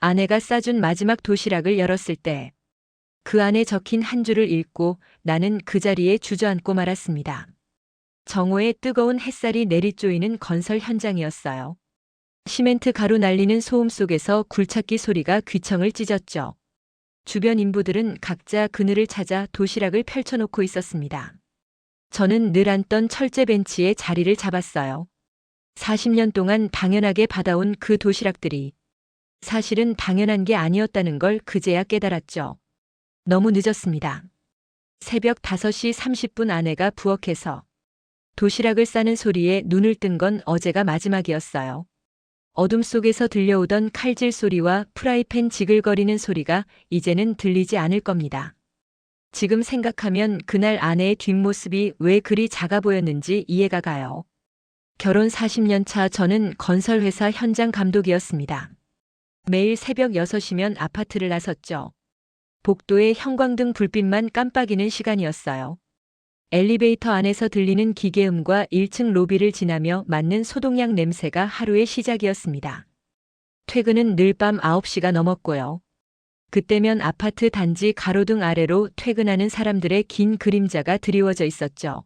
아내가 싸준 마지막 도시락을 열었을 때 그 안에 적힌 한 줄을 읽고 나는 그 자리에 주저앉고 말았습니다. 정오에 뜨거운 햇살이 내리쪼이는 건설 현장이었어요. 시멘트 가루 날리는 소음 속에서 굴착기 소리가 귀청을 찢었죠. 주변 인부들은 각자 그늘을 찾아 도시락을 펼쳐놓고 있었습니다. 저는 늘 앉던 철제 벤치에 자리를 잡았어요. 40년 동안 당연하게 받아온 그 도시락들이 사실은 당연한 게 아니었다는 걸 그제야 깨달았죠. 너무 늦었습니다. 새벽 5시 30분 아내가 부엌에서 도시락을 싸는 소리에 눈을 뜬 건 어제가 마지막이었어요. 어둠 속에서 들려오던 칼질 소리와 프라이팬 지글거리는 소리가 이제는 들리지 않을 겁니다. 지금 생각하면 그날 아내의 뒷모습이 왜 그리 작아 보였는지 이해가 가요. 결혼 40년 차 저는 건설회사 현장 감독이었습니다. 매일 새벽 6시면 아파트를 나섰죠. 복도에 형광등 불빛만 깜빡이는 시간이었어요. 엘리베이터 안에서 들리는 기계음과 1층 로비를 지나며 맡는 소독약 냄새가 하루의 시작이었습니다. 퇴근은 늘 밤 9시가 넘었고요. 그때면 아파트 단지 가로등 아래로 퇴근하는 사람들의 긴 그림자가 드리워져 있었죠.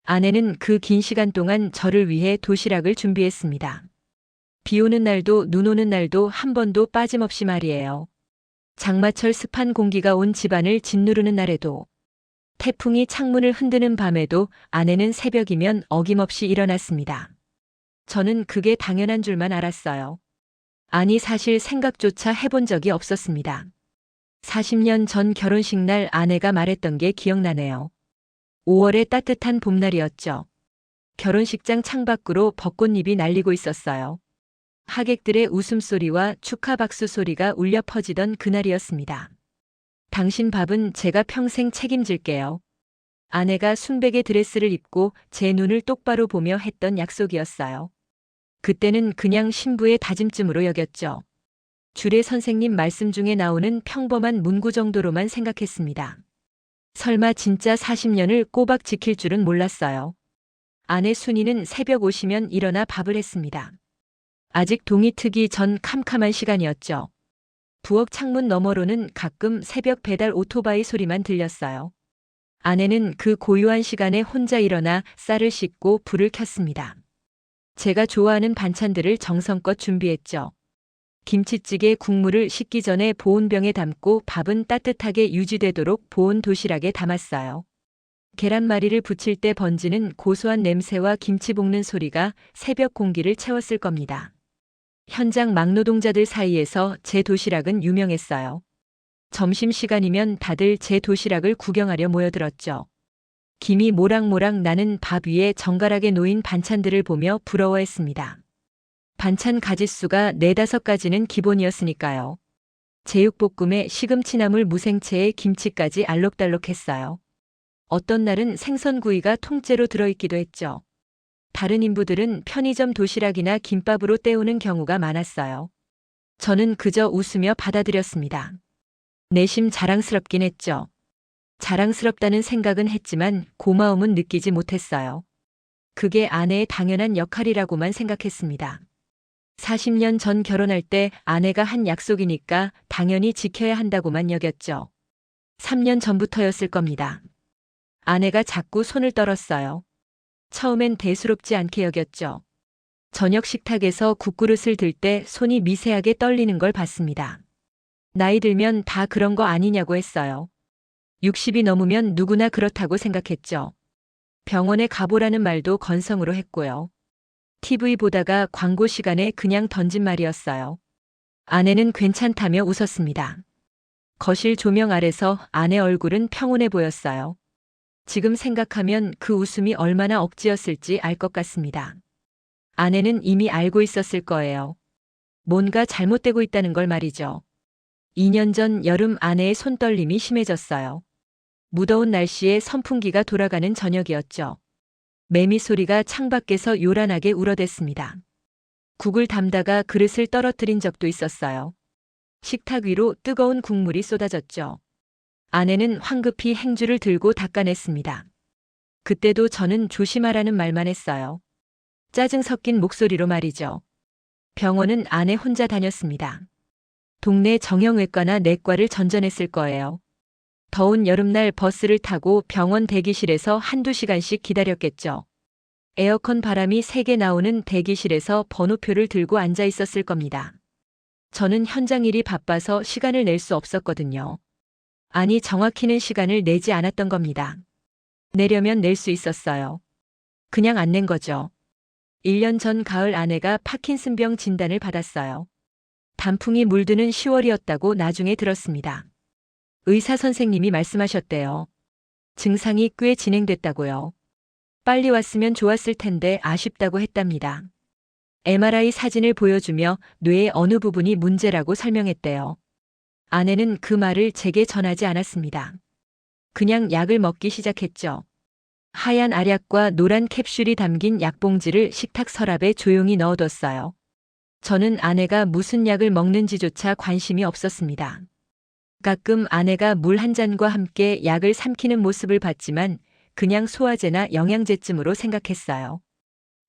아내는 그 긴 시간 동안 저를 위해 도시락을 준비했습니다. 비 오는 날도 눈 오는 날도 한 번도 빠짐없이 말이에요. 장마철 습한 공기가 온 집안을 짓누르는 날에도 태풍이 창문을 흔드는 밤에도 아내는 새벽이면 어김없이 일어났습니다. 저는 그게 당연한 줄만 알았어요. 아니 사실 생각조차 해본 적이 없었습니다. 40년 전 결혼식 날 아내가 말했던 게 기억나네요. 5월의 따뜻한 봄날이었죠. 결혼식장 창밖으로 벚꽃잎이 날리고 있었어요. 하객들의 웃음소리와 축하 박수 소리가 울려 퍼지던 그날이었습니다. 당신 밥은 제가 평생 책임질게요. 아내가 순백의 드레스를 입고 제 눈을 똑바로 보며 했던 약속이었어요. 그때는 그냥 신부의 다짐쯤으로 여겼죠. 주례 선생님 말씀 중에 나오는 평범한 문구 정도로만 생각했습니다. 설마 진짜 40년을 꼬박 지킬 줄은 몰랐어요. 아내 순이는 새벽 오시면 일어나 밥을 했습니다. 아직 동이 트기 전 캄캄한 시간이었죠. 부엌 창문 너머로는 가끔 새벽 배달 오토바이 소리만 들렸어요. 아내는 그 고요한 시간에 혼자 일어나 쌀을 씻고 불을 켰습니다. 제가 좋아하는 반찬들을 정성껏 준비했죠. 김치찌개 국물을 식기 전에 보온병에 담고 밥은 따뜻하게 유지되도록 보온 도시락에 담았어요. 계란말이를 부칠 때 번지는 고소한 냄새와 김치 볶는 소리가 새벽 공기를 채웠을 겁니다. 현장 막노동자들 사이에서 제 도시락은 유명했어요. 점심시간이면 다들 제 도시락을 구경하려 모여들었죠. 김이 모락모락 나는 밥 위에 정갈하게 놓인 반찬들을 보며 부러워했습니다. 반찬 가짓수가 4-5가지는 기본이었으니까요. 제육볶음에 시금치나물 무생채에 김치까지 알록달록했어요. 어떤 날은 생선구이가 통째로 들어있기도 했죠. 다른 인부들은 편의점 도시락이나 김밥으로 때우는 경우가 많았어요. 저는 그저 웃으며 받아들였습니다. 내심 자랑스럽긴 했죠. 자랑스럽다는 생각은 했지만 고마움은 느끼지 못했어요. 그게 아내의 당연한 역할이라고만 생각했습니다. 40년 전 결혼할 때 아내가 한 약속이니까 당연히 지켜야 한다고만 여겼죠. 3년 전부터였을 겁니다. 아내가 자꾸 손을 떨었어요. 처음엔 대수롭지 않게 여겼죠. 저녁 식탁에서 국그릇을 들 때 손이 미세하게 떨리는 걸 봤습니다. 나이 들면 다 그런 거 아니냐고 했어요. 60이 넘으면 누구나 그렇다고 생각했죠. 병원에 가보라는 말도 건성으로 했고요. TV 보다가 광고 시간에 그냥 던진 말이었어요. 아내는 괜찮다며 웃었습니다. 거실 조명 아래서 아내 얼굴은 평온해 보였어요. 지금 생각하면 그 웃음이 얼마나 억지였을지 알 것 같습니다. 아내는 이미 알고 있었을 거예요. 뭔가 잘못되고 있다는 걸 말이죠. 2년 전 여름 아내의 손떨림이 심해졌어요. 무더운 날씨에 선풍기가 돌아가는 저녁이었죠. 매미 소리가 창밖에서 요란하게 울어댔습니다. 국을 담다가 그릇을 떨어뜨린 적도 있었어요. 식탁 위로 뜨거운 국물이 쏟아졌죠. 아내는 황급히 행주를 들고 닦아냈습니다. 그때도 저는 조심하라는 말만 했어요. 짜증 섞인 목소리로 말이죠. 병원은 아내 혼자 다녔습니다. 동네 정형외과나 내과를 전전했을 거예요. 더운 여름날 버스를 타고 병원 대기실에서 한두 시간씩 기다렸겠죠. 에어컨 바람이 세게 나오는 대기실에서 번호표를 들고 앉아 있었을 겁니다. 저는 현장 일이 바빠서 시간을 낼 수 없었거든요. 아니, 정확히는 시간을 내지 않았던 겁니다. 내려면 낼 수 있었어요. 그냥 안 낸 거죠. 1년 전 가을 아내가 파킨슨병 진단을 받았어요. 단풍이 물드는 10월이었다고 나중에 들었습니다. 의사 선생님이 말씀하셨대요. 증상이 꽤 진행됐다고요. 빨리 왔으면 좋았을 텐데 아쉽다고 했답니다. MRI 사진을 보여주며 뇌의 어느 부분이 문제라고 설명했대요. 아내는 그 말을 제게 전하지 않았습니다. 그냥 약을 먹기 시작했죠. 하얀 알약과 노란 캡슐이 담긴 약봉지를 식탁 서랍에 조용히 넣어뒀어요. 저는 아내가 무슨 약을 먹는지조차 관심이 없었습니다. 가끔 아내가 물 한 잔과 함께 약을 삼키는 모습을 봤지만 그냥 소화제나 영양제쯤으로 생각했어요.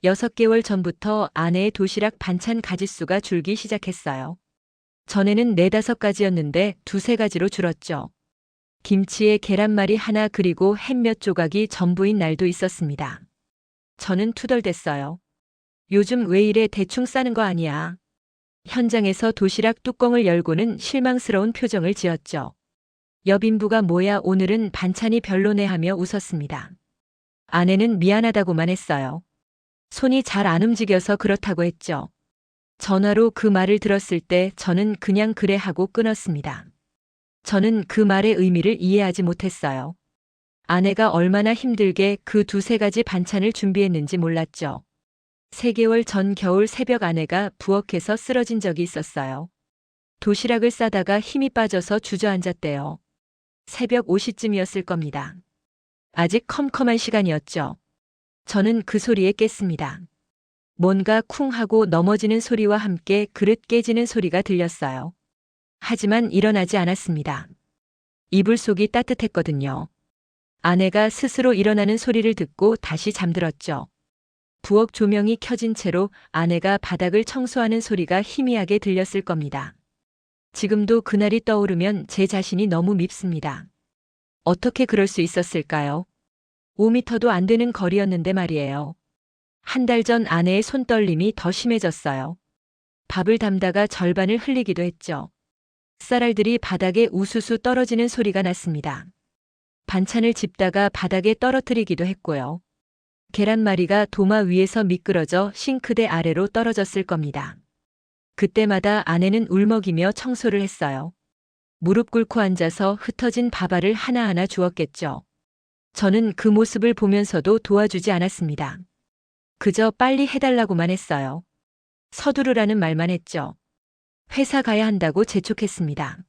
6개월 전부터 아내의 도시락 반찬 가짓수가 줄기 시작했어요. 전에는 4~5가지였는데 2~3가지로 줄었죠. 김치에 계란말이 하나 그리고 햄 몇 조각이 전부인 날도 있었습니다. 저는 투덜댔어요. 요즘 왜 이래 대충 싸는 거 아니야. 현장에서 도시락 뚜껑을 열고는 실망스러운 표정을 지었죠. 옆 인부가 뭐야 오늘은 반찬이 별로네 하며 웃었습니다. 아내는 미안하다고만 했어요. 손이 잘 안 움직여서 그렇다고 했죠. 전화로 그 말을 들었을 때 저는 그냥 그래 하고 끊었습니다. 저는 그 말의 의미를 이해하지 못했어요. 아내가 얼마나 힘들게 그 2~3가지 반찬을 준비했는지 몰랐죠. 3개월 전 겨울 새벽 아내가 부엌에서 쓰러진 적이 있었어요. 도시락을 싸다가 힘이 빠져서 주저앉았대요. 새벽 5시쯤이었을 겁니다. 아직 컴컴한 시간이었죠. 저는 그 소리에 깼습니다. 뭔가 쿵 하고 넘어지는 소리와 함께 그릇 깨지는 소리가 들렸어요. 하지만 일어나지 않았습니다. 이불 속이 따뜻했거든요. 아내가 스스로 일어나는 소리를 듣고 다시 잠들었죠. 부엌 조명이 켜진 채로 아내가 바닥을 청소하는 소리가 희미하게 들렸을 겁니다. 지금도 그날이 떠오르면 제 자신이 너무 밉습니다. 어떻게 그럴 수 있었을까요? 5미터도 안 되는 거리였는데 말이에요. 한 달 전 아내의 손떨림이 더 심해졌어요. 밥을 담다가 절반을 흘리기도 했죠. 쌀알들이 바닥에 우수수 떨어지는 소리가 났습니다. 반찬을 집다가 바닥에 떨어뜨리기도 했고요. 계란말이가 도마 위에서 미끄러져 싱크대 아래로 떨어졌을 겁니다. 그때마다 아내는 울먹이며 청소를 했어요. 무릎 꿇고 앉아서 흩어진 밥알을 하나하나 주었겠죠. 저는 그 모습을 보면서도 도와주지 않았습니다. 그저 빨리 해달라고만 했어요. 서두르라는 말만 했죠. 회사 가야 한다고 재촉했습니다.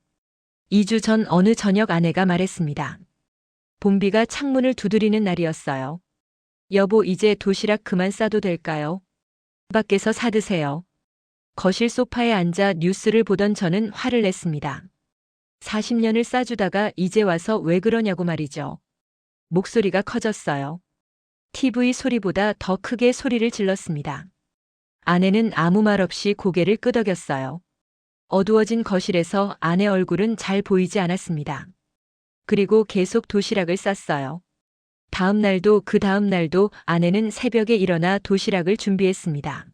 2주 전 어느 저녁 아내가 말했습니다. 봄비가 창문을 두드리는 날이었어요. 여보, 이제 도시락 그만 싸도 될까요? 밖에서 사드세요. 거실 소파에 앉아 뉴스를 보던 저는 화를 냈습니다. 40년을 싸주다가 이제 와서 왜 그러냐고 말이죠. 목소리가 커졌어요. TV 소리보다 더 크게 소리를 질렀습니다. 아내는 아무 말 없이 고개를 끄덕였어요. 어두워진 거실에서 아내 얼굴은 잘 보이지 않았습니다. 그리고 계속 도시락을 쌌어요. 다음 날도 그 다음 날도 아내는 새벽에 일어나 도시락을 준비했습니다.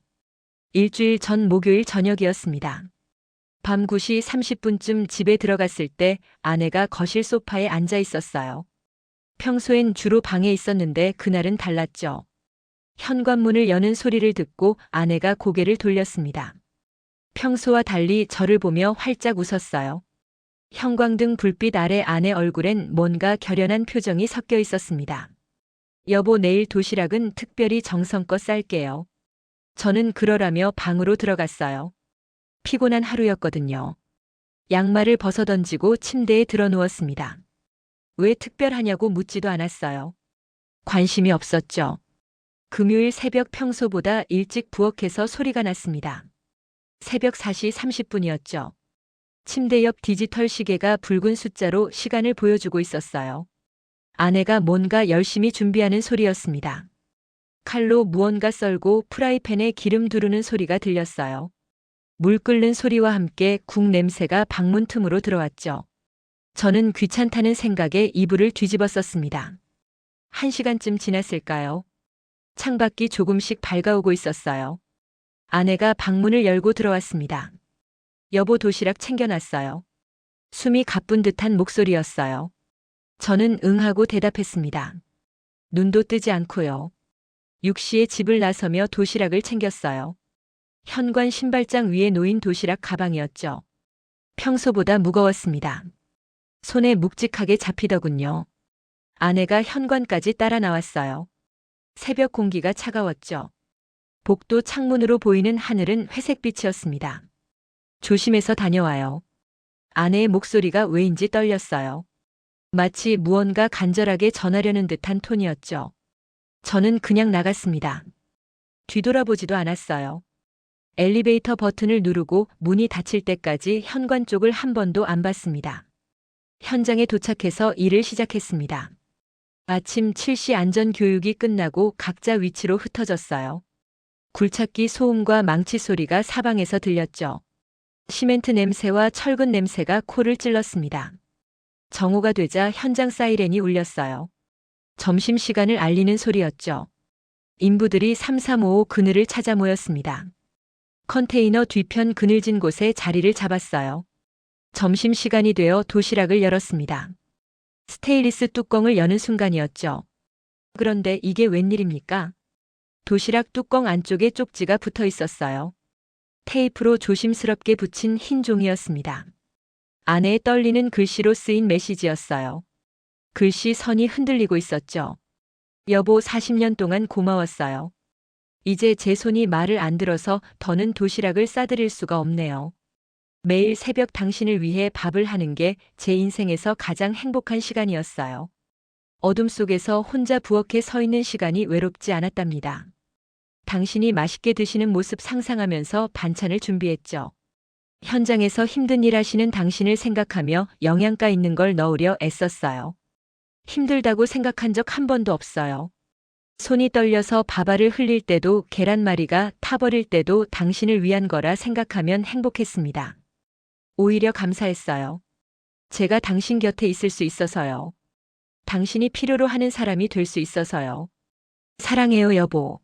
일주일 전 목요일 저녁이었습니다. 밤 9시 30분쯤 집에 들어갔을 때 아내가 거실 소파에 앉아 있었어요. 평소엔 주로 방에 있었는데 그날은 달랐죠. 현관문을 여는 소리를 듣고 아내가 고개를 돌렸습니다. 평소와 달리 저를 보며 활짝 웃었어요. 형광등 불빛 아래 아내 얼굴엔 뭔가 결연한 표정이 섞여 있었습니다. 여보, 내일 도시락은 특별히 정성껏 쌀게요. 저는 그러라며 방으로 들어갔어요. 피곤한 하루였거든요. 양말을 벗어던지고 침대에 들어누웠습니다. 왜 특별하냐고 묻지도 않았어요. 관심이 없었죠. 금요일 새벽 평소보다 일찍 부엌에서 소리가 났습니다. 새벽 4시 30분이었죠. 침대 옆 디지털 시계가 붉은 숫자로 시간을 보여주고 있었어요. 아내가 뭔가 열심히 준비하는 소리였습니다. 칼로 무언가 썰고 프라이팬에 기름 두르는 소리가 들렸어요. 물 끓는 소리와 함께 국 냄새가 방문 틈으로 들어왔죠. 저는 귀찮다는 생각에 이불을 뒤집었었습니다. 1시간쯤 지났을까요? 창밖이 조금씩 밝아오고 있었어요. 아내가 방문을 열고 들어왔습니다. 여보, 도시락 챙겨놨어요. 숨이 가쁜 듯한 목소리였어요. 저는 응하고 대답했습니다. 눈도 뜨지 않고요. 6시에 집을 나서며 도시락을 챙겼어요. 현관 신발장 위에 놓인 도시락 가방이었죠. 평소보다 무거웠습니다. 손에 묵직하게 잡히더군요. 아내가 현관까지 따라 나왔어요. 새벽 공기가 차가웠죠. 복도 창문으로 보이는 하늘은 회색빛이었습니다. 조심해서 다녀와요. 아내의 목소리가 왜인지 떨렸어요. 마치 무언가 간절하게 전하려는 듯한 톤이었죠. 저는 그냥 나갔습니다. 뒤돌아보지도 않았어요. 엘리베이터 버튼을 누르고 문이 닫힐 때까지 현관 쪽을 한 번도 안 봤습니다. 현장에 도착해서 일을 시작했습니다. 아침 7시 안전교육이 끝나고 각자 위치로 흩어졌어요. 굴착기 소음과 망치 소리가 사방에서 들렸죠. 시멘트 냄새와 철근 냄새가 코를 찔렀습니다. 정오가 되자 현장 사이렌이 울렸어요. 점심시간을 알리는 소리였죠. 인부들이 3355 그늘을 찾아 모였습니다. 컨테이너 뒤편 그늘진 곳에 자리를 잡았어요. 점심시간이 되어 도시락을 열었습니다. 스테인리스 뚜껑을 여는 순간이었죠. 그런데 이게 웬일입니까? 도시락 뚜껑 안쪽에 쪽지가 붙어 있었어요. 테이프로 조심스럽게 붙인 흰 종이였습니다. 아내의 떨리는 글씨로 쓰인 메시지였어요. 글씨 선이 흔들리고 있었죠. 여보, 40년 동안 고마웠어요. 이제 제 손이 말을 안 들어서 더는 도시락을 싸드릴 수가 없네요. 매일 새벽 당신을 위해 밥을 하는 게 제 인생에서 가장 행복한 시간이었어요. 어둠 속에서 혼자 부엌에 서 있는 시간이 외롭지 않았답니다. 당신이 맛있게 드시는 모습 상상하면서 반찬을 준비했죠. 현장에서 힘든 일 하시는 당신을 생각하며 영양가 있는 걸 넣으려 애썼어요. 힘들다고 생각한 적 한 번도 없어요. 손이 떨려서 밥알을 흘릴 때도 계란말이가 타버릴 때도 당신을 위한 거라 생각하면 행복했습니다. 오히려 감사했어요. 제가 당신 곁에 있을 수 있어서요. 당신이 필요로 하는 사람이 될 수 있어서요. 사랑해요, 여보.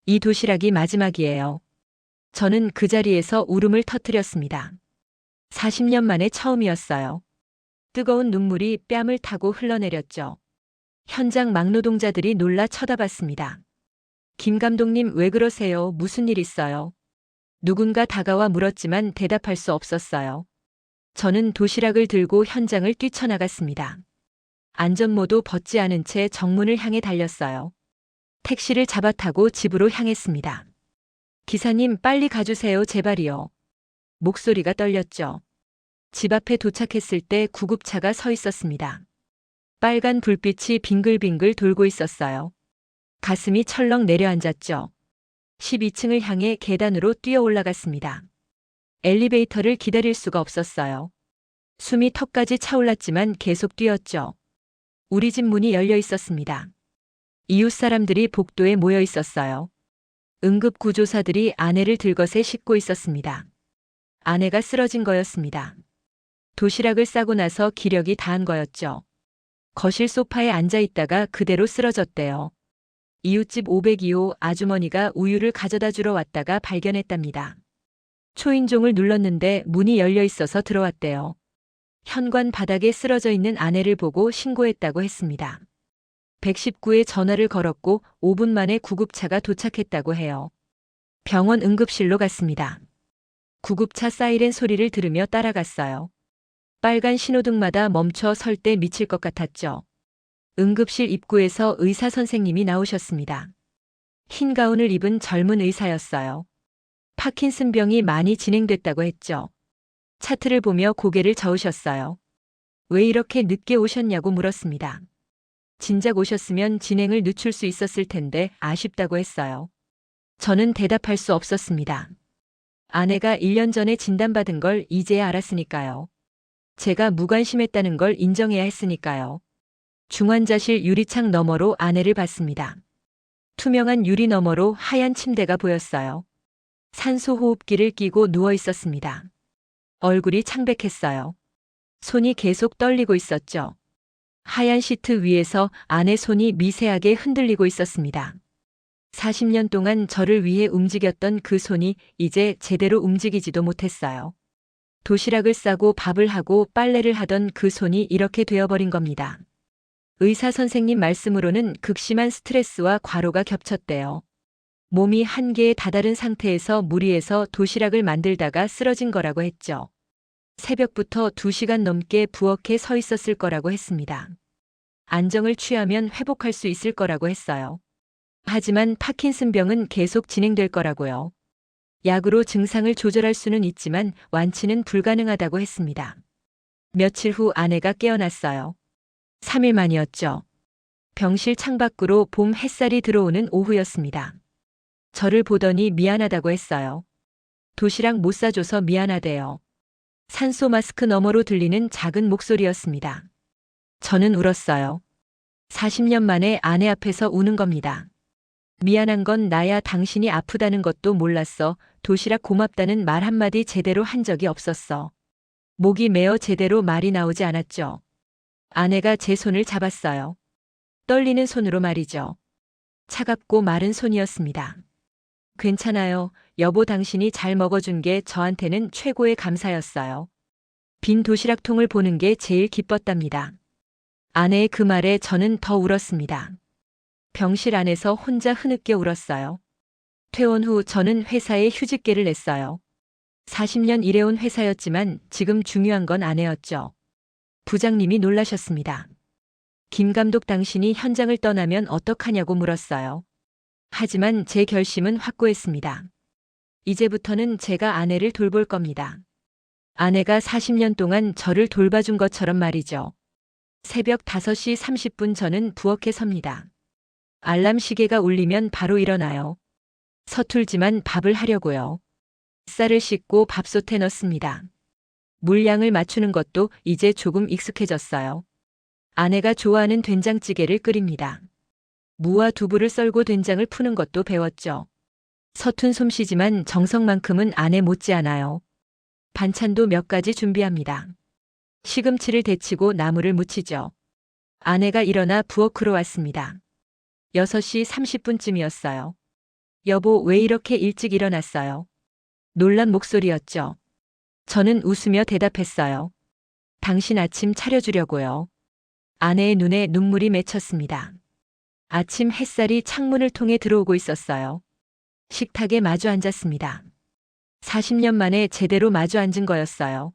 이 도시락이 마지막이에요. 저는 그 자리에서 울음을 터뜨렸습니다. 40년 만에 처음이었어요. 뜨거운 눈물이 뺨을 타고 흘러내렸죠. 현장 막노동자들이 놀라 쳐다봤습니다. 김 감독님, 왜 그러세요? 무슨 일 있어요? 누군가 다가와 물었지만 대답할 수 없었어요. 저는 도시락을 들고 현장을 뛰쳐나갔습니다. 안전모도 벗지 않은 채 정문을 향해 달렸어요. 택시를 잡아 타고 집으로 향했습니다. 기사님, 빨리 가주세요, 제발이요. 목소리가 떨렸죠. 집 앞에 도착했을 때 구급차가 서 있었습니다. 빨간 불빛이 빙글빙글 돌고 있었어요. 가슴이 철렁 내려앉았죠. 12층을 향해 계단으로 뛰어 올라갔습니다. 엘리베이터를 기다릴 수가 없었어요. 숨이 턱까지 차올랐지만 계속 뛰었죠. 우리 집 문이 열려 있었습니다. 이웃 사람들이 복도에 모여 있었어요. 응급구조사들이 아내를 들것에 싣고 있었습니다. 아내가 쓰러진 거였습니다. 도시락을 싸고 나서 기력이 다한 거였죠. 거실 소파에 앉아 있다가 그대로 쓰러졌대요. 이웃집 502호 아주머니가 우유를 가져다 주러 왔다가 발견했답니다. 초인종을 눌렀는데 문이 열려 있어서 들어왔대요. 현관 바닥에 쓰러져 있는 아내를 보고 신고했다고 했습니다. 119에 전화를 걸었고 5분 만에 구급차가 도착했다고 해요. 병원 응급실로 갔습니다. 구급차 사이렌 소리를 들으며 따라갔어요. 빨간 신호등마다 멈춰 설 때 미칠 것 같았죠. 응급실 입구에서 의사 선생님이 나오셨습니다. 흰 가운을 입은 젊은 의사였어요. 파킨슨병이 많이 진행됐다고 했죠. 차트를 보며 고개를 저으셨어요. 왜 이렇게 늦게 오셨냐고 물었습니다. 진작 오셨으면 진행을 늦출 수 있었을 텐데 아쉽다고 했어요. 저는 대답할 수 없었습니다. 아내가 1년 전에 진단받은 걸 이제야 알았으니까요. 제가 무관심했다는 걸 인정해야 했으니까요. 중환자실 유리창 너머로 아내를 봤습니다. 투명한 유리 너머로 하얀 침대가 보였어요. 산소 호흡기를 끼고 누워 있었습니다. 얼굴이 창백했어요. 손이 계속 떨리고 있었죠. 하얀 시트 위에서 아내 손이 미세하게 흔들리고 있었습니다. 40년 동안 저를 위해 움직였던 그 손이 이제 제대로 움직이지도 못했어요. 도시락을 싸고 밥을 하고 빨래를 하던 그 손이 이렇게 되어버린 겁니다. 의사 선생님 말씀으로는 극심한 스트레스와 과로가 겹쳤대요. 몸이 한계에 다다른 상태에서 무리해서 도시락을 만들다가 쓰러진 거라고 했죠. 새벽부터 2시간 넘게 부엌에 서 있었을 거라고 했습니다. 안정을 취하면 회복할 수 있을 거라고 했어요. 하지만 파킨슨병은 계속 진행될 거라고요. 약으로 증상을 조절할 수는 있지만 완치는 불가능하다고 했습니다. 며칠 후 아내가 깨어났어요. 3일 만이었죠. 병실 창밖으로 봄 햇살이 들어오는 오후였습니다. 저를 보더니 미안하다고 했어요. 도시락 못 사줘서 미안하대요. 산소 마스크 너머로 들리는 작은 목소리였습니다. 저는 울었어요. 40년 만에 아내 앞에서 우는 겁니다. 미안한 건 나야 당신이 아프다는 것도 몰랐어. 도시락 고맙다는 말 한마디 제대로 한 적이 없었어. 목이 메어 제대로 말이 나오지 않았죠. 아내가 제 손을 잡았어요. 떨리는 손으로 말이죠. 차갑고 마른 손이었습니다. 괜찮아요. 여보 당신이 잘 먹어준 게 저한테는 최고의 감사였어요. 빈 도시락통을 보는 게 제일 기뻤답니다. 아내의 그 말에 저는 더 울었습니다. 병실 안에서 혼자 흐느껴 울었어요. 퇴원 후 저는 회사에 휴직계를 냈어요. 40년 일해온 회사였지만 지금 중요한 건 아내였죠. 부장님이 놀라셨습니다. 김 감독 당신이 현장을 떠나면 어떡하냐고 물었어요. 하지만 제 결심은 확고했습니다. 이제부터는 제가 아내를 돌볼 겁니다. 아내가 40년 동안 저를 돌봐준 것처럼 말이죠. 새벽 5시 30분 저는 부엌에 섭니다. 알람 시계가 울리면 바로 일어나요. 서툴지만 밥을 하려고요. 쌀을 씻고 밥솥에 넣습니다. 물량을 맞추는 것도 이제 조금 익숙해졌어요. 아내가 좋아하는 된장찌개를 끓입니다. 무와 두부를 썰고 된장을 푸는 것도 배웠죠. 서툰 솜씨지만 정성만큼은 아내 못지않아요. 반찬도 몇 가지 준비합니다. 시금치를 데치고 나물을 무치죠. 아내가 일어나 부엌으로 왔습니다. 6시 30분쯤이었어요. 여보, 왜 이렇게 일찍 일어났어요? 놀란 목소리였죠. 저는 웃으며 대답했어요. 당신 아침 차려주려고요. 아내의 눈에 눈물이 맺혔습니다. 아침 햇살이 창문을 통해 들어오고 있었어요. 식탁에 마주 앉았습니다. 40년 만에 제대로 마주 앉은 거였어요.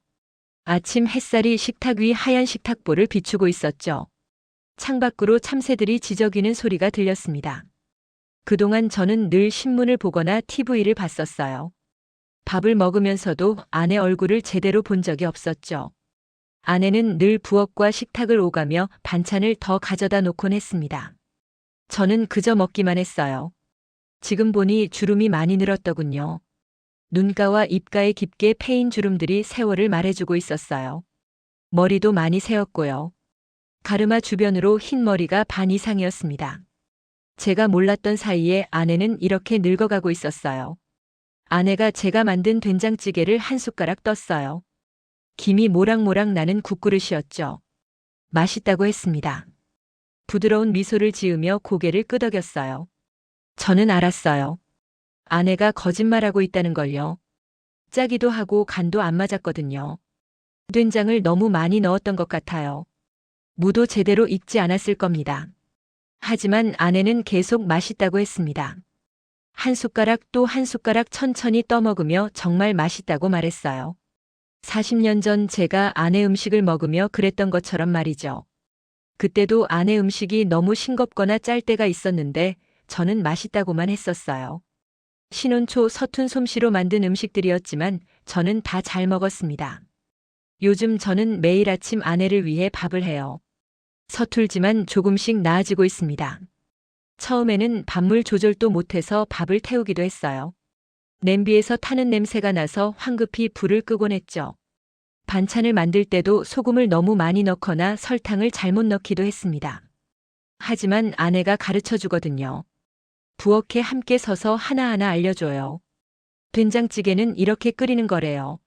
아침 햇살이 식탁 위 하얀 식탁보를 비추고 있었죠. 창밖으로 참새들이 지저귀는 소리가 들렸습니다. 그동안 저는 늘 신문을 보거나 TV를 봤었어요. 밥을 먹으면서도 아내 얼굴을 제대로 본 적이 없었죠. 아내는 늘 부엌과 식탁을 오가며 반찬을 더 가져다 놓곤 했습니다. 저는 그저 먹기만 했어요. 지금 보니 주름이 많이 늘었더군요. 눈가와 입가에 깊게 패인 주름들이 세월을 말해주고 있었어요. 머리도 많이 새었고요. 가르마 주변으로 흰 머리가 반 이상이었습니다. 제가 몰랐던 사이에 아내는 이렇게 늙어가고 있었어요. 아내가 제가 만든 된장찌개를 한 숟가락 떴어요. 김이 모락모락 나는 국그릇이었죠. 맛있다고 했습니다. 부드러운 미소를 지으며 고개를 끄덕였어요. 저는 알았어요. 아내가 거짓말하고 있다는 걸요. 짜기도 하고 간도 안 맞았거든요. 된장을 너무 많이 넣었던 것 같아요. 무도 제대로 익지 않았을 겁니다. 하지만 아내는 계속 맛있다고 했습니다. 한 숟가락 또 한 숟가락 천천히 떠먹으며 정말 맛있다고 말했어요. 40년 전 제가 아내 음식을 먹으며 그랬던 것처럼 말이죠. 그때도 아내 음식이 너무 싱겁거나 짤 때가 있었는데 저는 맛있다고만 했었어요. 신혼 초 서툰 솜씨로 만든 음식들이었지만 저는 다 잘 먹었습니다. 요즘 저는 매일 아침 아내를 위해 밥을 해요. 서툴지만 조금씩 나아지고 있습니다. 처음에는 밥물 조절도 못해서 밥을 태우기도 했어요. 냄비에서 타는 냄새가 나서 황급히 불을 끄곤 했죠. 반찬을 만들 때도 소금을 너무 많이 넣거나 설탕을 잘못 넣기도 했습니다. 하지만 아내가 가르쳐 주거든요. 부엌에 함께 서서 하나하나 알려줘요. 된장찌개는 이렇게 끓이는 거래요.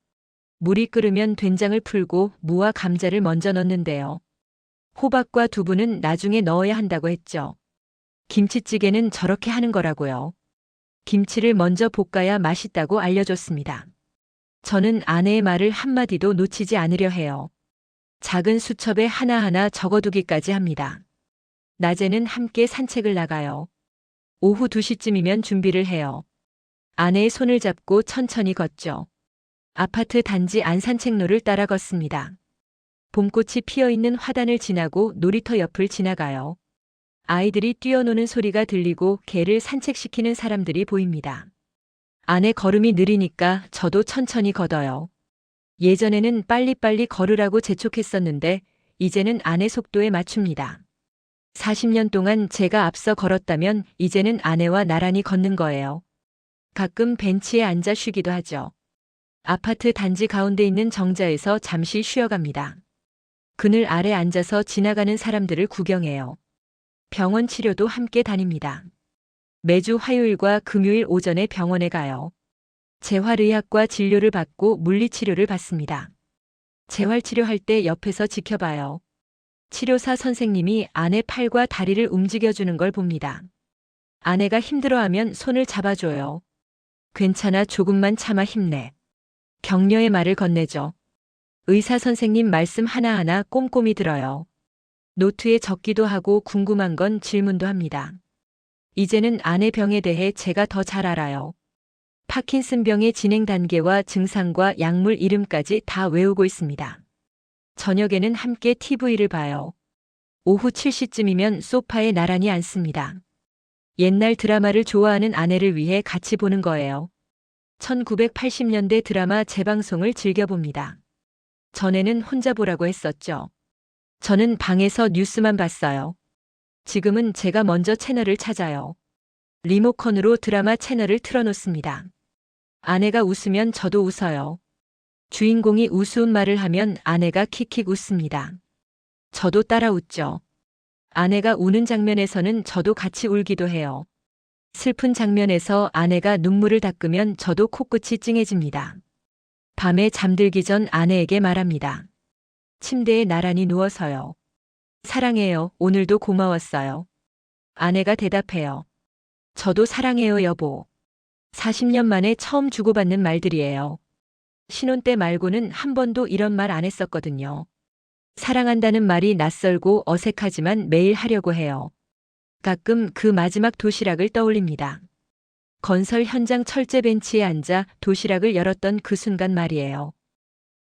물이 끓으면 된장을 풀고 무와 감자를 먼저 넣는데요. 호박과 두부는 나중에 넣어야 한다고 했죠. 김치찌개는 저렇게 하는 거라고요. 김치를 먼저 볶아야 맛있다고 알려줬습니다. 저는 아내의 말을 한마디도 놓치지 않으려 해요. 작은 수첩에 하나하나 적어두기까지 합니다. 낮에는 함께 산책을 나가요. 오후 2시쯤이면 준비를 해요. 아내의 손을 잡고 천천히 걷죠. 아파트 단지 안 산책로를 따라 걷습니다. 봄꽃이 피어있는 화단을 지나고 놀이터 옆을 지나가요. 아이들이 뛰어노는 소리가 들리고 개를 산책시키는 사람들이 보입니다. 아내 걸음이 느리니까 저도 천천히 걷어요. 예전에는 빨리빨리 걸으라고 재촉했었는데 이제는 아내 속도에 맞춥니다. 40년 동안 제가 앞서 걸었다면 이제는 아내와 나란히 걷는 거예요. 가끔 벤치에 앉아 쉬기도 하죠. 아파트 단지 가운데 있는 정자에서 잠시 쉬어갑니다. 그늘 아래 앉아서 지나가는 사람들을 구경해요. 병원 치료도 함께 다닙니다. 매주 화요일과 금요일 오전에 병원에 가요. 재활의학과 진료를 받고 물리치료를 받습니다. 재활치료할 때 옆에서 지켜봐요. 치료사 선생님이 아내 팔과 다리를 움직여주는 걸 봅니다. 아내가 힘들어하면 손을 잡아줘요. 괜찮아, 조금만 참아, 힘내. 격려의 말을 건네죠. 의사 선생님 말씀 하나하나 꼼꼼히 들어요. 노트에 적기도 하고 궁금한 건 질문도 합니다. 이제는 아내 병에 대해 제가 더 잘 알아요. 파킨슨병의 진행 단계와 증상과 약물 이름까지 다 외우고 있습니다. 저녁에는 함께 TV를 봐요. 오후 7시쯤이면 소파에 나란히 앉습니다. 옛날 드라마를 좋아하는 아내를 위해 같이 보는 거예요. 1980년대 드라마 재방송을 즐겨봅니다. 전에는 혼자 보라고 했었죠. 저는 방에서 뉴스만 봤어요. 지금은 제가 먼저 채널을 찾아요. 리모컨으로 드라마 채널을 틀어놓습니다. 아내가 웃으면 저도 웃어요. 주인공이 우스운 말을 하면 아내가 킥킥 웃습니다. 저도 따라 웃죠. 아내가 우는 장면에서는 저도 같이 울기도 해요. 슬픈 장면에서 아내가 눈물을 닦으면 저도 코끝이 찡해집니다. 밤에 잠들기 전 아내에게 말합니다. 침대에 나란히 누워서요. 사랑해요. 오늘도 고마웠어요. 아내가 대답해요. 저도 사랑해요, 여보. 40년 만에 처음 주고받는 말들이에요. 신혼 때 말고는 한 번도 이런 말 안 했었거든요. 사랑한다는 말이 낯설고 어색하지만 매일 하려고 해요. 가끔 그 마지막 도시락을 떠올립니다. 건설 현장 철제 벤치에 앉아 도시락을 열었던 그 순간 말이에요.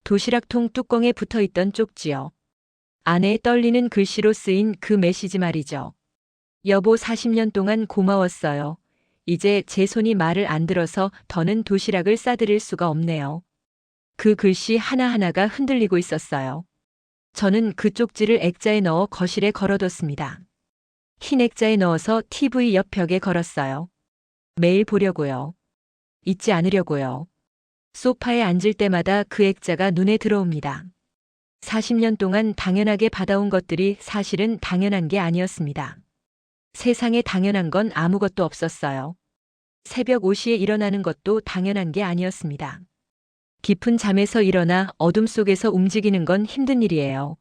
도시락통 뚜껑에 붙어있던 쪽지요. 아내의 떨리는 글씨로 쓰인 그 메시지 말이죠. 여보, 40년 동안 고마웠어요. 이제 제 손이 말을 안 들어서 더는 도시락을 싸드릴 수가 없네요. 그 글씨 하나하나가 흔들리고 있었어요. 저는 그 쪽지를 액자에 넣어 거실에 걸어뒀습니다. 흰 액자에 넣어서 TV 옆 벽에 걸었어요. 매일 보려고요. 잊지 않으려고요. 소파에 앉을 때마다 그 액자가 눈에 들어옵니다. 40년 동안 당연하게 받아온 것들이 사실은 당연한 게 아니었습니다. 세상에 당연한 건 아무것도 없었어요. 새벽 5시에 일어나는 것도 당연한 게 아니었습니다. 깊은 잠에서 일어나 어둠 속에서 움직이는 건 힘든 일이에요.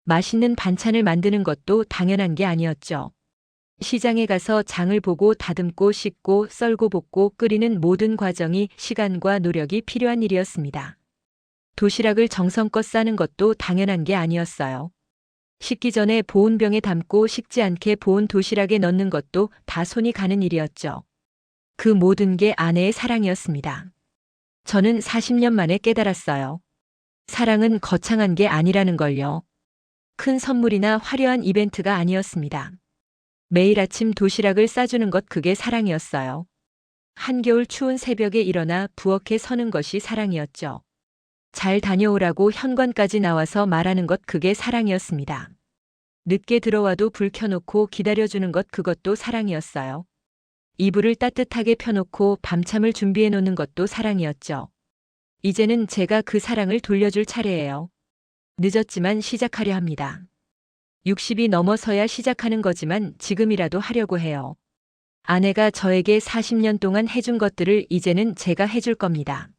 맛있는 반찬을 만드는 것도 당연한 게 아니었죠. 시장에 가서 장을 보고 다듬고 씻고 썰고 볶고 끓이는 모든 과정이 시간과 노력이 필요한 일이었습니다. 도시락을 정성껏 싸는 것도 당연한 게 아니었어요. 식기 전에 보온병에 담고 식지 않게 보온 도시락에 넣는 것도 다 손이 가는 일이었죠. 그 모든 게 아내의 사랑이었습니다. 저는 40년 만에 깨달았어요. 사랑은 거창한 게 아니라는 걸요. 큰 선물이나 화려한 이벤트가 아니었습니다. 매일 아침 도시락을 싸주는 것, 그게 사랑이었어요. 한겨울 추운 새벽에 일어나 부엌에 서는 것이 사랑이었죠. 잘 다녀오라고 현관까지 나와서 말하는 것, 그게 사랑이었습니다. 늦게 들어와도 불 켜놓고 기다려주는 것, 그것도 사랑이었어요. 이불을 따뜻하게 펴놓고 밤참을 준비해 놓는 것도 사랑이었죠. 이제는 제가 그 사랑을 돌려줄 차례예요. 늦었지만 시작하려 합니다. 60이 넘어서야 시작하는 거지만 지금이라도 하려고 해요. 아내가 저에게 40년 동안 해준 것들을 이제는 제가 해줄 겁니다.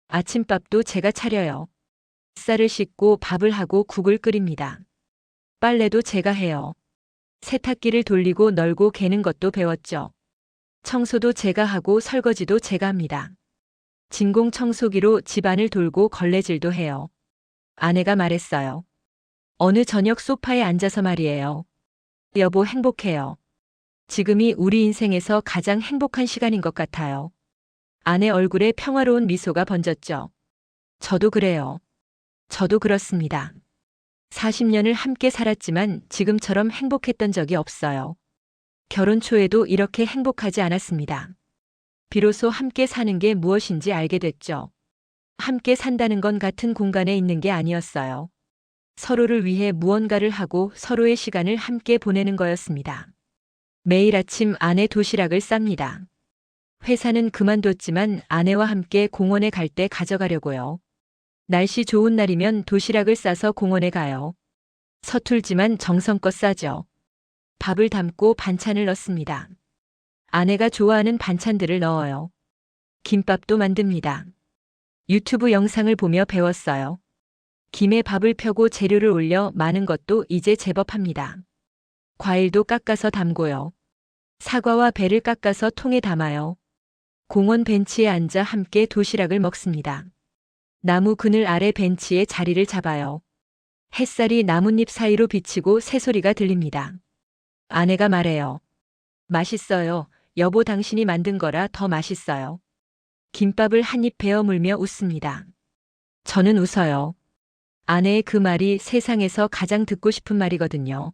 아침밥도 제가 차려요. 쌀을 씻고 밥을 하고 국을 끓입니다. 빨래도 제가 해요. 세탁기를 돌리고 널고 개는 것도 배웠죠. 청소도 제가 하고 설거지도 제가 합니다. 진공 청소기로 집안을 돌고 걸레질도 해요. 아내가 말했어요. 어느 저녁 소파에 앉아서 말이에요. 여보, 행복해요. 지금이 우리 인생에서 가장 행복한 시간인 것 같아요. 아내 얼굴에 평화로운 미소가 번졌죠. 저도 그래요. 저도 그렇습니다. 40년을 함께 살았지만 지금처럼 행복했던 적이 없어요. 결혼 초에도 이렇게 행복하지 않았습니다. 비로소 함께 사는 게 무엇인지 알게 됐죠. 함께 산다는 건 같은 공간에 있는 게 아니었어요. 서로를 위해 무언가를 하고 서로의 시간을 함께 보내는 거였습니다. 매일 아침 아내 도시락을 쌉니다. 회사는 그만뒀지만 아내와 함께 공원에 갈 때 가져가려고요. 날씨 좋은 날이면 도시락을 싸서 공원에 가요. 서툴지만 정성껏 싸죠. 밥을 담고 반찬을 넣습니다. 아내가 좋아하는 반찬들을 넣어요. 김밥도 만듭니다. 유튜브 영상을 보며 배웠어요. 김에 밥을 펴고 재료를 올려 마는 것도 이제 제법 합니다. 과일도 깎아서 담고요. 사과와 배를 깎아서 통에 담아요. 공원 벤치에 앉아 함께 도시락을 먹습니다. 나무 그늘 아래 벤치에 자리를 잡아요. 햇살이 나뭇잎 사이로 비치고 새소리가 들립니다. 아내가 말해요. 맛있어요. 여보, 당신이 만든 거라 더 맛있어요. 김밥을 한 입 베어 물며 웃습니다. 저는 웃어요. 아내의 그 말이 세상에서 가장 듣고 싶은 말이거든요.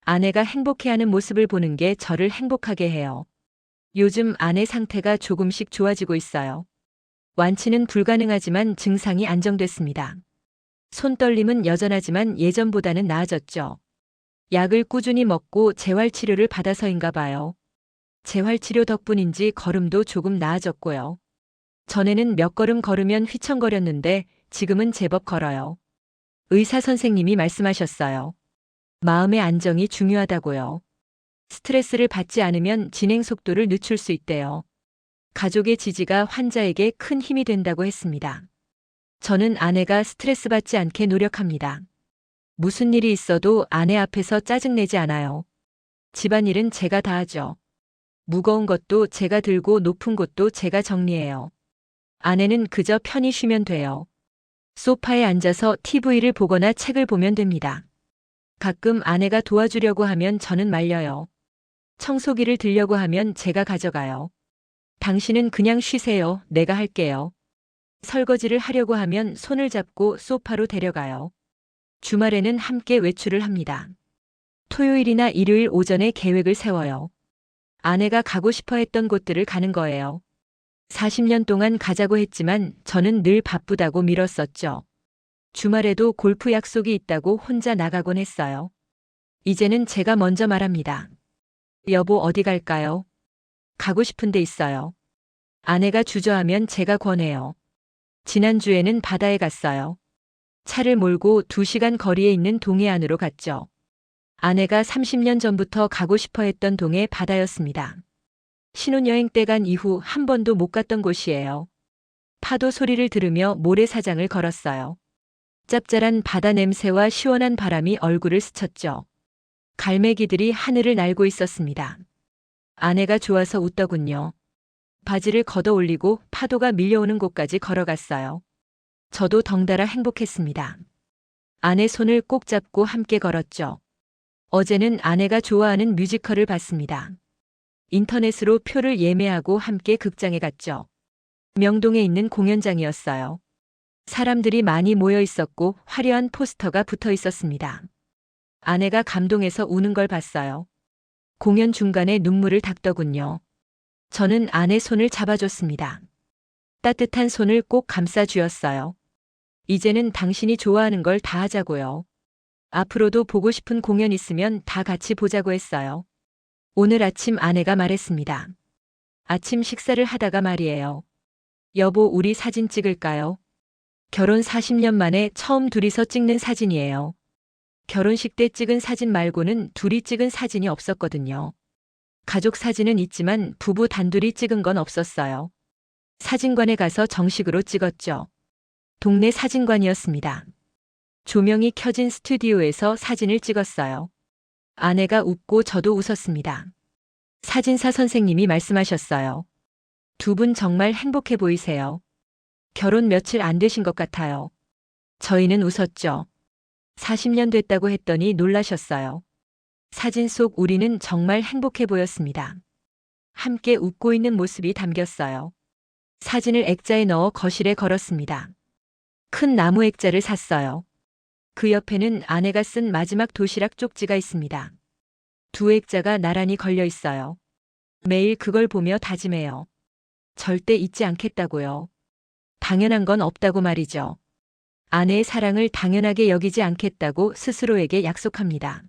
아내가 행복해하는 모습을 보는 게 저를 행복하게 해요. 요즘 아내 상태가 조금씩 좋아지고 있어요. 완치는 불가능하지만 증상이 안정됐습니다. 손떨림은 여전하지만 예전보다는 나아졌죠. 약을 꾸준히 먹고 재활치료를 받아서인가 봐요. 재활치료 덕분인지 걸음도 조금 나아졌고요. 전에는 몇 걸음 걸으면 휘청거렸는데 지금은 제법 걸어요. 의사 선생님이 말씀하셨어요. 마음의 안정이 중요하다고요. 스트레스를 받지 않으면 진행 속도를 늦출 수 있대요. 가족의 지지가 환자에게 큰 힘이 된다고 했습니다. 저는 아내가 스트레스 받지 않게 노력합니다. 무슨 일이 있어도 아내 앞에서 짜증내지 않아요. 집안일은 제가 다 하죠. 무거운 것도 제가 들고 높은 곳도 제가 정리해요. 아내는 그저 편히 쉬면 돼요. 소파에 앉아서 TV를 보거나 책을 보면 됩니다. 가끔 아내가 도와주려고 하면 저는 말려요. 청소기를 들려고 하면 제가 가져가요. 당신은 그냥 쉬세요. 내가 할게요. 설거지를 하려고 하면 손을 잡고 소파로 데려가요. 주말에는 함께 외출을 합니다. 토요일이나 일요일 오전에 계획을 세워요. 아내가 가고 싶어 했던 곳들을 가는 거예요. 40년 동안 가자고 했지만 저는 늘 바쁘다고 미뤘었죠. 주말에도 골프 약속이 있다고 혼자 나가곤 했어요. 이제는 제가 먼저 말합니다. 여보, 어디 갈까요? 가고 싶은 데 있어요. 아내가 주저하면 제가 권해요. 지난주에는 바다에 갔어요. 차를 몰고 2시간 거리에 있는 동해 안으로 갔죠. 아내가 30년 전부터 가고 싶어 했던 동해 바다였습니다. 신혼여행 때 간 이후 한 번도 못 갔던 곳이에요. 파도 소리를 들으며 모래사장을 걸었어요. 짭짤한 바다 냄새와 시원한 바람이 얼굴을 스쳤죠. 갈매기들이 하늘을 날고 있었습니다. 아내가 좋아서 웃더군요. 바지를 걷어 올리고 파도가 밀려오는 곳까지 걸어갔어요. 저도 덩달아 행복했습니다. 아내 손을 꼭 잡고 함께 걸었죠. 어제는 아내가 좋아하는 뮤지컬을 봤습니다. 인터넷으로 표를 예매하고 함께 극장에 갔죠. 명동에 있는 공연장이었어요. 사람들이 많이 모여 있었고 화려한 포스터가 붙어 있었습니다. 아내가 감동해서 우는 걸 봤어요. 공연 중간에 눈물을 닦더군요. 저는 아내 손을 잡아줬습니다. 따뜻한 손을 꼭 감싸 주었어요. 이제는 당신이 좋아하는 걸 다 하자고요. 앞으로도 보고 싶은 공연 있으면 다 같이 보자고 했어요. 오늘 아침 아내가 말했습니다. 아침 식사를 하다가 말이에요. 여보, 우리 사진 찍을까요? 결혼 40년 만에 처음 둘이서 찍는 사진이에요. 결혼식 때 찍은 사진 말고는 둘이 찍은 사진이 없었거든요. 가족 사진은 있지만 부부 단둘이 찍은 건 없었어요. 사진관에 가서 정식으로 찍었죠. 동네 사진관이었습니다. 조명이 켜진 스튜디오에서 사진을 찍었어요. 아내가 웃고 저도 웃었습니다. 사진사 선생님이 말씀하셨어요. 두 분 정말 행복해 보이세요. 결혼 며칠 안 되신 것 같아요. 저희는 웃었죠. 40년 됐다고 했더니 놀라셨어요. 사진 속 우리는 정말 행복해 보였습니다. 함께 웃고 있는 모습이 담겼어요. 사진을 액자에 넣어 거실에 걸었습니다. 큰 나무 액자를 샀어요. 그 옆에는 아내가 쓴 마지막 도시락 쪽지가 있습니다. 두 액자가 나란히 걸려 있어요. 매일 그걸 보며 다짐해요. 절대 잊지 않겠다고요. 당연한 건 없다고 말이죠. 아내의 사랑을 당연하게 여기지 않겠다고 스스로에게 약속합니다.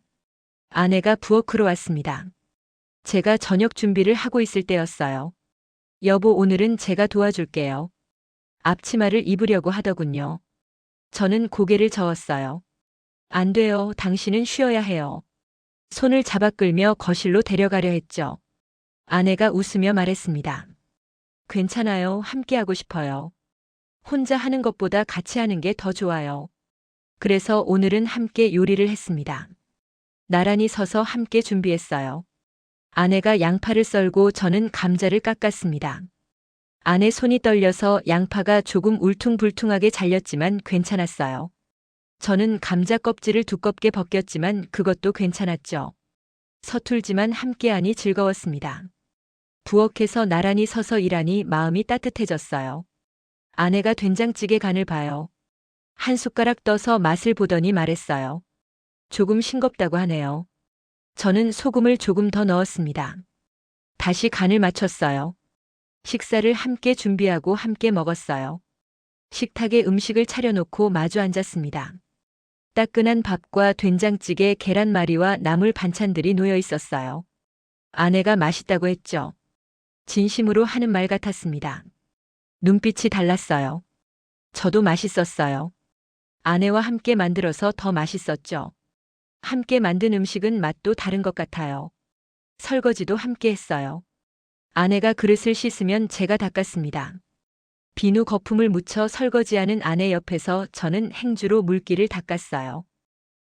아내가 부엌으로 왔습니다. 제가 저녁 준비를 하고 있을 때였어요. 여보, 오늘은 제가 도와줄게요. 앞치마를 입으려고 하더군요. 저는 고개를 저었어요. 안 돼요. 당신은 쉬어야 해요. 손을 잡아 끌며 거실로 데려가려 했죠. 아내가 웃으며 말했습니다. 괜찮아요. 함께하고 싶어요. 혼자 하는 것보다 같이 하는 게 더 좋아요. 그래서 오늘은 함께 요리를 했습니다. 나란히 서서 함께 준비했어요. 아내가 양파를 썰고 저는 감자를 깎았습니다. 아내 손이 떨려서 양파가 조금 울퉁불퉁하게 잘렸지만 괜찮았어요. 저는 감자 껍질을 두껍게 벗겼지만 그것도 괜찮았죠. 서툴지만 함께하니 즐거웠습니다. 부엌에서 나란히 서서 일하니 마음이 따뜻해졌어요. 아내가 된장찌개 간을 봐요. 한 숟가락 떠서 맛을 보더니 말했어요. 조금 싱겁다고 하네요. 저는 소금을 조금 더 넣었습니다. 다시 간을 맞췄어요. 식사를 함께 준비하고 함께 먹었어요. 식탁에 음식을 차려놓고 마주 앉았습니다. 따끈한 밥과 된장찌개, 계란말이와 나물 반찬들이 놓여 있었어요. 아내가 맛있다고 했죠. 진심으로 하는 말 같았습니다. 눈빛이 달랐어요. 저도 맛있었어요. 아내와 함께 만들어서 더 맛있었죠. 함께 만든 음식은 맛도 다른 것 같아요. 설거지도 함께 했어요. 아내가 그릇을 씻으면 제가 닦았습니다. 비누 거품을 묻혀 설거지하는 아내 옆에서 저는 행주로 물기를 닦았어요.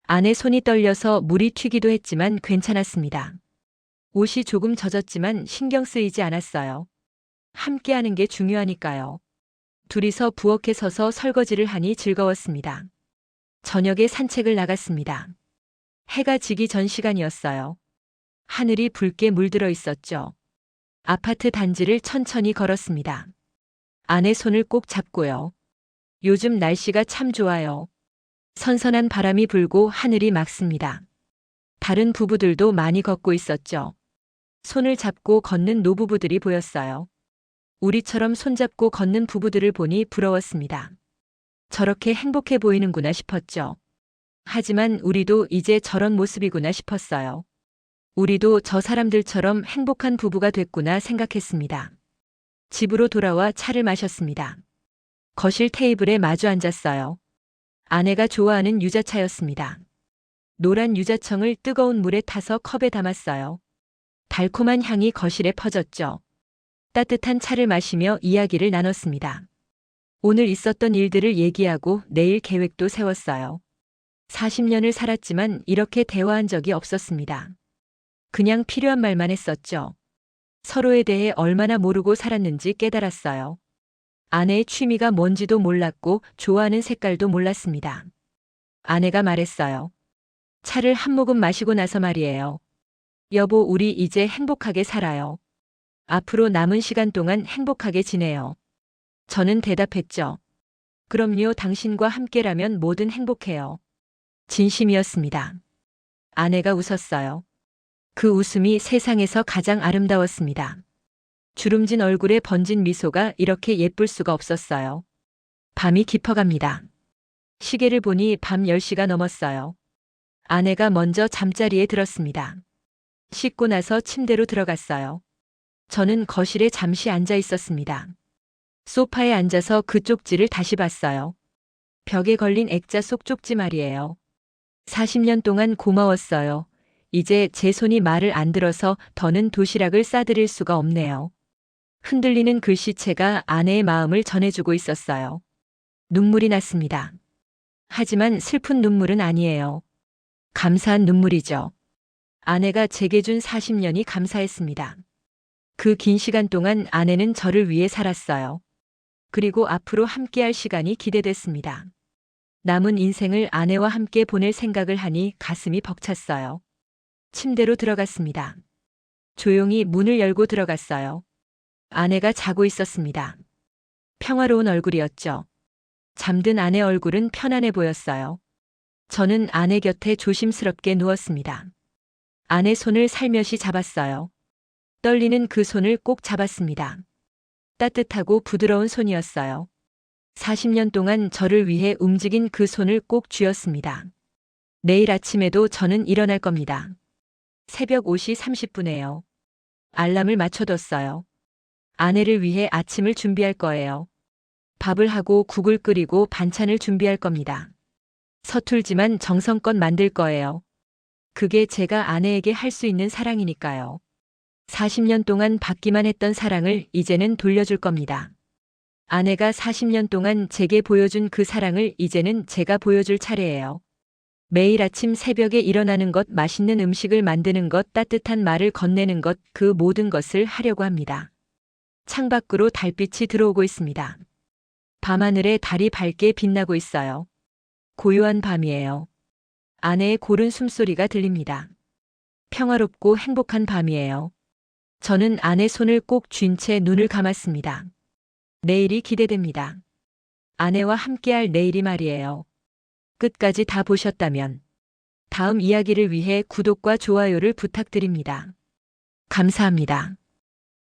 아내 손이 떨려서 물이 튀기도 했지만 괜찮았습니다. 옷이 조금 젖었지만 신경 쓰이지 않았어요. 함께하는 게 중요하니까요. 둘이서 부엌에 서서 설거지를 하니 즐거웠습니다. 저녁에 산책을 나갔습니다. 해가 지기 전 시간이었어요. 하늘이 붉게 물들어 있었죠. 아파트 단지를 천천히 걸었습니다. 아내 손을 꼭 잡고요. 요즘 날씨가 참 좋아요. 선선한 바람이 불고 하늘이 맑습니다. 다른 부부들도 많이 걷고 있었죠. 손을 잡고 걷는 노부부들이 보였어요. 우리처럼 손잡고 걷는 부부들을 보니 부러웠습니다. 저렇게 행복해 보이는구나 싶었죠. 하지만 우리도 이제 저런 모습이구나 싶었어요. 우리도 저 사람들처럼 행복한 부부가 됐구나 생각했습니다. 집으로 돌아와 차를 마셨습니다. 거실 테이블에 마주 앉았어요. 아내가 좋아하는 유자차였습니다. 노란 유자청을 뜨거운 물에 타서 컵에 담았어요. 달콤한 향이 거실에 퍼졌죠. 따뜻한 차를 마시며 이야기를 나눴습니다. 오늘 있었던 일들을 얘기하고 내일 계획도 세웠어요. 40년을 살았지만 이렇게 대화한 적이 없었습니다. 그냥 필요한 말만 했었죠. 서로에 대해 얼마나 모르고 살았는지 깨달았어요. 아내의 취미가 뭔지도 몰랐고 좋아하는 색깔도 몰랐습니다. 아내가 말했어요. 차를 한 모금 마시고 나서 말이에요. 여보, 우리 이제 행복하게 살아요. 앞으로 남은 시간 동안 행복하게 지내요. 저는 대답했죠. 그럼요, 당신과 함께라면 뭐든 행복해요. 진심이었습니다. 아내가 웃었어요. 그 웃음이 세상에서 가장 아름다웠습니다. 주름진 얼굴에 번진 미소가 이렇게 예쁠 수가 없었어요. 밤이 깊어갑니다. 시계를 보니 밤 10시가 넘었어요. 아내가 먼저 잠자리에 들었습니다. 씻고 나서 침대로 들어갔어요. 저는 거실에 잠시 앉아 있었습니다. 소파에 앉아서 그 쪽지를 다시 봤어요. 벽에 걸린 액자 속 쪽지 말이에요. 40년 동안 고마웠어요. 이제 제 손이 말을 안 들어서 더는 도시락을 싸드릴 수가 없네요. 흔들리는 글씨체가 아내의 마음을 전해주고 있었어요. 눈물이 났습니다. 하지만 슬픈 눈물은 아니에요. 감사한 눈물이죠. 아내가 제게 준 40년이 감사했습니다. 그 긴 시간 동안 아내는 저를 위해 살았어요. 그리고 앞으로 함께할 시간이 기대됐습니다. 남은 인생을 아내와 함께 보낼 생각을 하니 가슴이 벅찼어요. 침대로 들어갔습니다. 조용히 문을 열고 들어갔어요. 아내가 자고 있었습니다. 평화로운 얼굴이었죠. 잠든 아내 얼굴은 편안해 보였어요. 저는 아내 곁에 조심스럽게 누웠습니다. 아내 손을 살며시 잡았어요. 떨리는 그 손을 꼭 잡았습니다. 따뜻하고 부드러운 손이었어요. 40년 동안 저를 위해 움직인 그 손을 꼭 쥐었습니다. 내일 아침에도 저는 일어날 겁니다. 새벽 5시 30분에요. 알람을 맞춰뒀어요. 아내를 위해 아침을 준비할 거예요. 밥을 하고 국을 끓이고 반찬을 준비할 겁니다. 서툴지만 정성껏 만들 거예요. 그게 제가 아내에게 할 수 있는 사랑이니까요. 40년 동안 받기만 했던 사랑을 이제는 돌려줄 겁니다. 아내가 40년 동안 제게 보여준 그 사랑을 이제는 제가 보여줄 차례예요. 매일 아침 새벽에 일어나는 것, 맛있는 음식을 만드는 것, 따뜻한 말을 건네는 것, 그 모든 것을 하려고 합니다. 창밖으로 달빛이 들어오고 있습니다. 밤하늘에 달이 밝게 빛나고 있어요. 고요한 밤이에요. 아내의 고른 숨소리가 들립니다. 평화롭고 행복한 밤이에요. 저는 아내 손을 꼭 쥔 채 눈을 감았습니다. 내일이 기대됩니다. 아내와 함께할 내일이 말이에요. 끝까지 다 보셨다면 다음 이야기를 위해 구독과 좋아요를 부탁드립니다. 감사합니다.